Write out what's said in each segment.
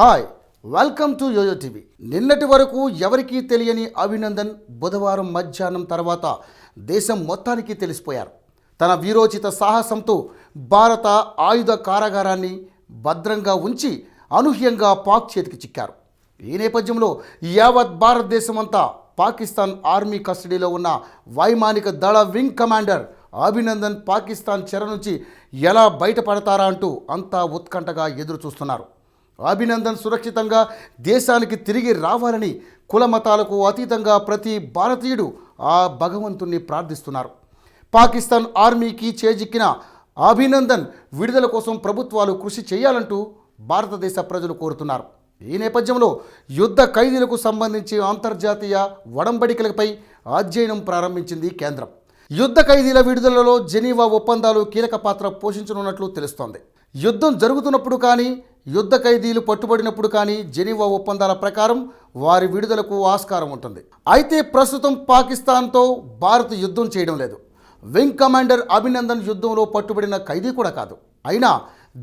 Hi, welcome to Yoyo TV. నిన్నటి వరకు ఎవరికీ తెలియని అభినందన్ బుధవారం మధ్యాహ్నం తర్వాత దేశం మొత్తానికి తెలిసిపోయారు. తన వీరోచిత సాహసంతో భారత ఆయుధ కారాగారాన్ని భద్రంగా ఉంచి అనూహ్యంగా పాక్ చేతికి చిక్కారు. ఈ నేపథ్యంలో యావత్ భారతదేశం అంతా పాకిస్తాన్ ఆర్మీ కస్టడీలో ఉన్న వైమానిక దళ వింగ్ కమాండర్ అభినందన్ పాకిస్తాన్ చెర నుంచి ఎలా బయటపడతారా అంటూ అంతా ఉత్కంఠగా ఎదురు చూస్తున్నారు. అభినందన్ సురక్షితంగా దేశానికి తిరిగి రావాలని కుల మతాలకు అతీతంగా ప్రతి భారతీయుడు ఆ భగవంతుణ్ణి ప్రార్థిస్తున్నారు. పాకిస్తాన్ ఆర్మీకి చేజిక్కిన అభినందన్ విడుదల కోసం ప్రభుత్వాలు కృషి చేయాలంటూ భారతదేశ ప్రజలు కోరుతున్నారు. ఈ నేపథ్యంలో యుద్ధ ఖైదీలకు సంబంధించి అంతర్జాతీయ ఒడంబడికలపై అధ్యయనం ప్రారంభించింది కేంద్రం. యుద్ధ ఖైదీల విడుదలలో జెనీవా ఒప్పందాలు కీలక పాత్ర పోషించనున్నట్లు తెలుస్తోంది. యుద్ధం జరుగుతున్నప్పుడు కానీ, యుద్ధ ఖైదీలు పట్టుబడినప్పుడు కానీ జెనీవా ఒప్పందాల ప్రకారం వారి విడుదలకు ఆస్కారం ఉంటుంది. అయితే ప్రస్తుతం పాకిస్తాన్తో భారత్ యుద్ధం చేయడం లేదు. వింగ్ కమాండర్ అభినందన్ యుద్ధంలో పట్టుబడిన ఖైదీ కూడా కాదు. అయినా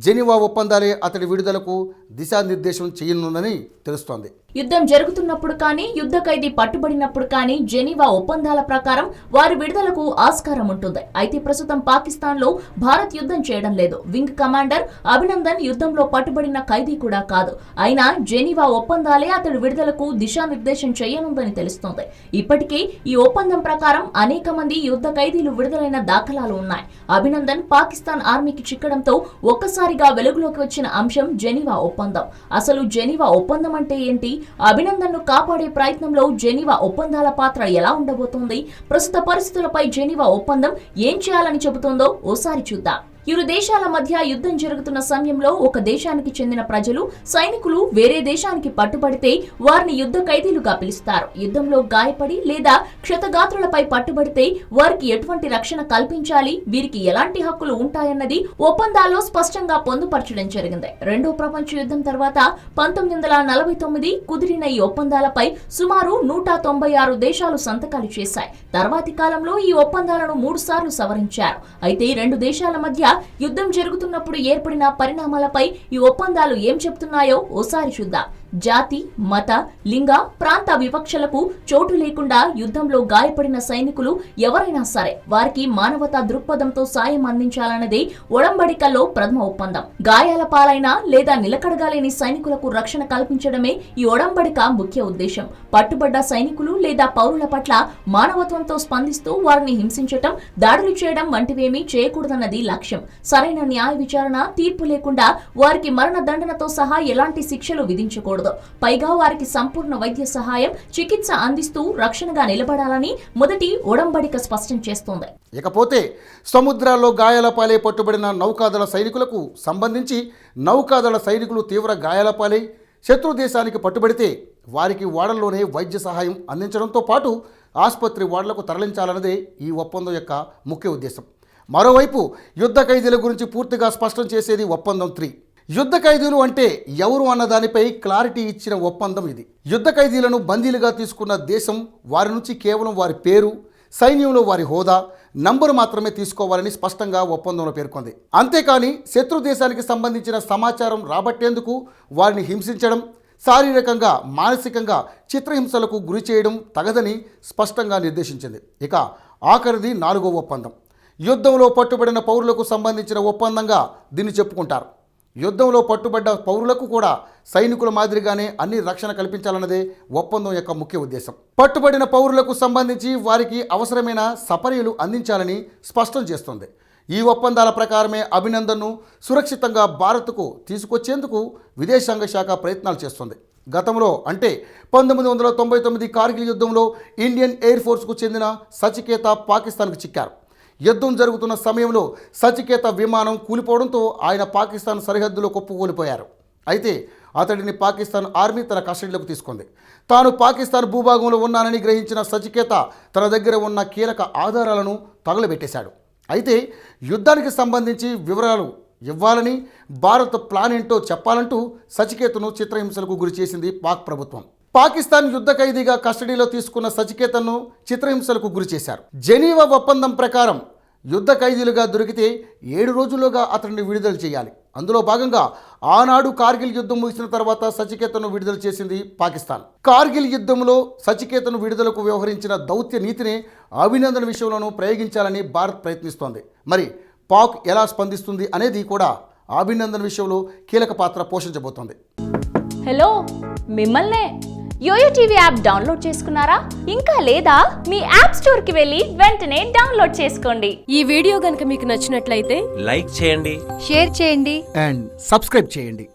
జెనీవా ఒప్పందాలే అతడి విడుదలకు దిశానిర్దేశం చేయనుందని తెలుస్తోంది. యుద్ధం జరుగుతున్నప్పుడు కానీ, యుద్ధ ఖైదీ పట్టుబడినప్పుడు కానీ జెనీవా ఒప్పందాల ప్రకారం వారి విడుదలకు ఆస్కారం ఉంటుంది. అయితే ప్రస్తుతం పాకిస్తాన్ లో భారత్ యుద్ధం చేయడం లేదు. వింగ్ కమాండర్ అభినందన్ యుద్ధంలో పట్టుబడిన ఖైదీ కూడా కాదు. అయినా జెనీవా ఒప్పందాలే అతడి విడుదలకు దిశానిర్దేశం చేయనుందని తెలుస్తోంది. ఇప్పటికే ఈ ఒప్పందం ప్రకారం అనేక మంది యుద్ధ ఖైదీలు విడుదలైన దాఖలాలు ఉన్నాయి. అభినందన్ పాకిస్తాన్ ఆర్మీకి చిక్కడంతో ఒక్కసారిగా వెలుగులోకి వచ్చిన అంశం జెనీవా ఒప్పందం. అసలు జెనీవా ఒప్పందం అంటే ఏంటి? అభినందన్ను కాపాడే ప్రయత్నంలో జెనీవా ఒప్పందాల పాత్ర ఎలా ఉండబోతోంది? ప్రస్తుత పరిస్థితులపై జెనీవా ఒప్పందం ఏం చేయాలని చెబుతోందో ఓసారి చూద్దాం. ఇరు దేశాల మధ్య యుద్ధం జరుగుతున్న సమయంలో ఒక దేశానికి చెందిన ప్రజలు, సైనికులు వేరే దేశానికి పట్టుబడితే వారిని యుద్ధ ఖైదీలుగా పిలుస్తారు. యుద్ధంలో గాయపడి లేదా క్షతగాత్రులపై పట్టుబడితే వారికి ఎటువంటి రక్షణ కల్పించాలి, వీరికి ఎలాంటి హక్కులు ఉంటాయన్నది ఒప్పందాల్లో స్పష్టంగా పొందుపరచడం జరిగింది. రెండో ప్రపంచ యుద్ధం తర్వాత 1949 కుదిరిన ఈ ఒప్పందాలపై సుమారు 196 దేశాలు సంతకాలు చేశాయి. తర్వాతి కాలంలో ఈ ఒప్పందాలను 3 సార్లు సవరించారు. అయితే రెండు దేశాల మధ్య యుద్ధం జరుగుతున్నప్పుడు ఏర్పడిన పరిణామాలపై ఈ ఒప్పందాలు ఏం చెప్తున్నాయో ఓసారి చూద్దాం. జాతి, మత, లింగ, ప్రాంత వివక్షలకు చోటు లేకుండా యుద్ధంలో గాయపడిన సైనికులు ఎవరైనా సరే వారికి మానవతా దృక్పథంతో సాయం అందించాలన్నదే ఒడంబడికల్లో ప్రథమ ఒప్పందం. గాయాల పాలైన లేదా నిలకడగా లేని సైనికులకు రక్షణ కల్పించడమే ఈ ఒడంబడిక ముఖ్య ఉద్దేశం. పట్టుబడ్డ సైనికులు లేదా పౌరుల పట్ల మానవత్వంతో స్పందిస్తూ వారిని హింసించటం, దాడులు చేయడం వంటివేమీ చేయకూడదన్నది లక్ష్యం. సరైన న్యాయ విచారణ, తీర్పు లేకుండా వారికి మరణ దండనతో సహా ఎలాంటి శిక్షలు విధించకూడదు. పైగా వారికి సంపూర్ణ వైద్య సహాయం, చికిత్స అందిస్తూ రక్షణగా నిలబడాలని మొదటి ఒడంబడిక స్పష్టం చేస్తోంది. ఇకపోతే సముద్రాల్లో గాయాల పాలై పట్టుబడిన నౌకాదళ సైనికులకు సంబంధించి నౌకాదళ సైనికులు తీవ్ర గాయాల పాలై శత్రు దేశానికి పట్టుబడితే వారికి ఓడల్లోనే వైద్య సహాయం అందించడంతో పాటు ఆసుపత్రి ఓడలకు తరలించాలన్నదే ఈ ఒప్పందం యొక్క ముఖ్య ఉద్దేశం. మరోవైపు యుద్ధ ఖైదీల గురించి పూర్తిగా స్పష్టం చేసేది ఒప్పందం 3. యుద్ధ ఖైదీలు అంటే ఎవరు అన్న దానిపై క్లారిటీ ఇచ్చిన ఒప్పందం ఇది. యుద్ధ ఖైదీలను బందీలుగా తీసుకున్న దేశం వారి నుంచి కేవలం వారి పేరు, సైన్యంలో వారి హోదా, నంబరు మాత్రమే తీసుకోవాలని స్పష్టంగా ఒప్పందంలో పేర్కొంది. అంతేకాని శత్రు దేశానికి సంబంధించిన సమాచారం రాబట్టేందుకు వారిని హింసించడం, శారీరకంగా, మానసికంగా చిత్రహింసలకు గురి చేయడం తగదని స్పష్టంగా నిర్దేశించింది. ఇక ఆఖరిది 4వ ఒప్పందం. యుద్ధంలో పట్టుబడిన పౌరులకు సంబంధించిన ఒప్పందంగా దీన్ని చెప్పుకుంటారు. యుద్ధంలో పట్టుబడ్డ పౌరులకు కూడా సైనికుల మాదిరిగానే అన్ని రక్షణ కల్పించాలన్నదే ఒప్పందం యొక్క ముఖ్య ఉద్దేశం. పట్టుబడిన పౌరులకు సంబంధించి వారికి అవసరమైన సపర్యలు అందించాలని స్పష్టం చేస్తుంది. ఈ ఒప్పందాల ప్రకారమే అభినందన్ను సురక్షితంగా భారత్కు తీసుకొచ్చేందుకు విదేశాంగ శాఖ ప్రయత్నాలు చేస్తుంది. గతంలో అంటే 1999 కార్గిల్ యుద్ధంలో ఇండియన్ ఎయిర్ ఫోర్స్కు చెందిన సచికేత పాకిస్తాన్కు చిక్కారు. యుద్ధం జరుగుతున్న సమయంలో సచికేత విమానం కూలిపోవడంతో ఆయన పాకిస్తాన్ సరిహద్దులో కుప్పకూలిపోయారు. అయితే అతడిని పాకిస్తాన్ ఆర్మీ తన కస్టడీలోకి తీసుకుంది. తాను పాకిస్తాన్ భూభాగంలో ఉన్నానని గ్రహించిన సచికేత తన దగ్గర ఉన్న కీలక ఆధారాలను తగలబెట్టేశాడు. అయితే యుద్ధానికి సంబంధించి వివరాలు ఇవ్వాలని, భారత్ ప్లాన్ ఏంటో చెప్పాలంటూ సచికేతను చిత్రహింసలకు గురి చేసింది పాక్ ప్రభుత్వం. పాకిస్తాన్ యుద్ధ ఖైదీగా కస్టడీలో తీసుకున్న సచికేతను చిత్రహింసలకు గురి చేశారు. జెనీవా ఒప్పందం ప్రకారం యుద్ధ ఖైదీలుగా దొరికితే 7 రోజుల్లోగా అతన్ని విడుదల చేయాలి. అందులో భాగంగా ఆనాడు కార్గిల్ యుద్ధం ముగిసిన తర్వాత సచికేతను విడుదల చేసింది పాకిస్తాన్. కార్గిల్ యుద్ధంలో సచికేతను విడుదలకు వ్యవహరించిన దౌత్య నీతిని అభినందన్ విషయంలోనూ ప్రయోగించాలని భారత్ ప్రయత్నిస్తోంది. మరి పాక్ ఎలా స్పందిస్తుంది అనేది కూడా అభినందన్ విషయంలో కీలక పాత్ర పోషించబోతోంది. హలో, మిమ్మల్నే. యోయో టీవీ యాప్ డౌన్లోడ్ చేసుకున్నారా? ఇంకా లేదా? మీ యాప్ స్టోర్ కి వెళ్ళి వెంటనే డౌన్లోడ్ చేసుకోండి. ఈ వీడియో గనుక మీకు నచ్చినట్లయితే లైక్ చేయండి, షేర్ చేయండి అండ్ సబ్స్క్రైబ్ చేయండి.